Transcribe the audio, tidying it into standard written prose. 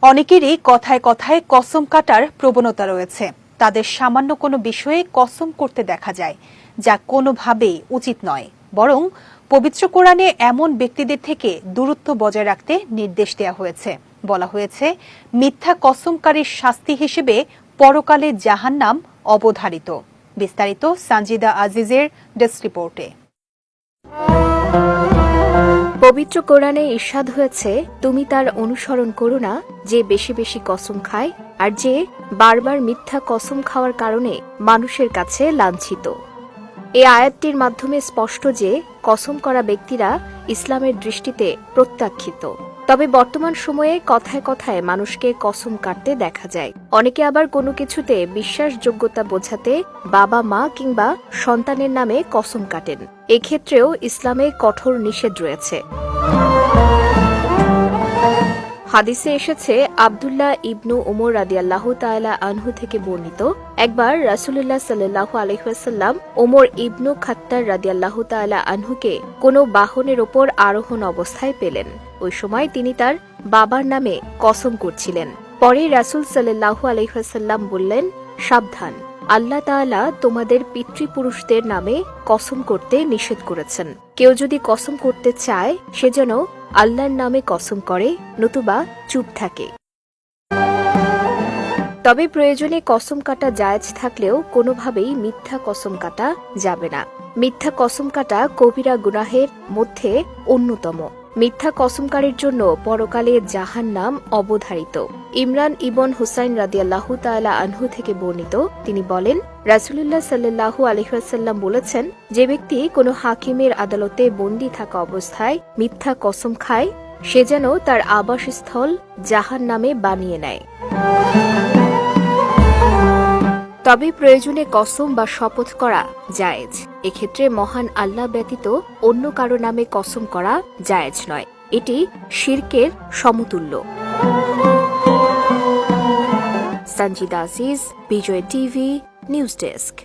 অনেকেরই কথায় কথায় কসম কাটার প্রবণতা রয়েছে। তাদের সামান্য কোনো বিষয়ে কসম করতে দেখা যায়, যা কোনোভাবেই উচিত নয়। বরং পবিত্র কোরআনে এমন ব্যক্তিদের থেকে দূরত্ব বজায় রাখতে নির্দেশ দেওয়া হয়েছে। বলা হয়েছে, মিথ্যা কসমকারীর শাস্তি হিসেবে পরকালে জাহান্নাম অবধারিত। বিস্তারিত সানজিদা আজিজের ডেস্ক রিপোর্টে। পবিত্র কোরআনে ইরশাদ হয়েছে, তুমি তার অনুসরণ করো না যে বেশি বেশি কসম খায় আর যে বারবার মিথ্যা কসম খাওয়ার কারণে মানুষের কাছে লাঞ্ছিত। এই আয়াতটির মাধ্যমে স্পষ্ট যে কসম করা ব্যক্তিরা ইসলামের দৃষ্টিতে প্রত্যাখ্যিত। তবে বর্তমান সময়ে কথায় কথায় মানুষকে কসম কাটতে দেখা যায়। অনেকে আবার কোনো কিছুতে বিশ্বাসযোগ্যতা বোঝাতে বাবা মা কিংবা সন্তানের নামে কসম কাটেন। এক্ষেত্রেও ইসলামে কঠোর নিষেধ রয়েছে। হাদিসে এসেছে, আব্দুল্লাহ ইবনু উমর রাদিয়াল্লাহু তাআলা আনহু থেকে বর্ণিত, একবার রাসূলুল্লাহ সাল্লাল্লাহু আলাইহি ওয়াসাল্লাম ওমর ইবনু খাত্তার রাদিয়াল্লাহু তাআলা আনহুকে কোনো বাহনের ওপর আরোহণ অবস্থায় পেলেন। ওই সময় তিনি তার বাবার নামে কসম করছিলেন। পরে রাসূল সাল্লাল্লাহু আলাইহি ওয়াসাল্লাম বললেন, সাবধান, আল্লাহ তাআলা তোমাদের পিতৃপুরুষদের নামে কসম করতে নিষেধ করেছেন। কেউ যদি কসম করতে চায় সে যেন আল্লাহর নামে কসম করে, নতুবা চুপ থাকে। তবে প্রয়োজনে কসম কাটা জায়েজ থাকলেও কোনোভাবেই মিথ্যা কসম কাটা যাবে না। মিথ্যা কসম কাটা কবিরা গুনাহের মধ্যে অন্যতম। মিথ্যা কসমকারীর জন্য পরকালে জাহান্নাম অবধারিত। ইমরান ইবন হুসাইন রাদিয়াল্লাহু তাআলা আনহু থেকে বর্ণিত, তিনি বলেন, রাসূলুল্লাহ সাল্লাল্লাহু আলাইহি ওয়াসাল্লাম বলেছেন, যে ব্যক্তি কোনো হাকিমের আদালতে বন্দী থাকা অবস্থায় মিথ্যা কসম খায় সে যেন তার আবাসস্থল জাহান্নামে বানিয়ে নেয়। তবে প্রয়োজনে কসম বা শপথ করা জায়েজ। এক্ষেত্রে মহান আল্লাহ ব্যতীত অন্য কারো নামে কসম করা জায়েজ নয়। এটি শিরকের সমতুল্য। সানজিদা আজিজ, বিজয় টিভি, নিউজ ডেস্ক।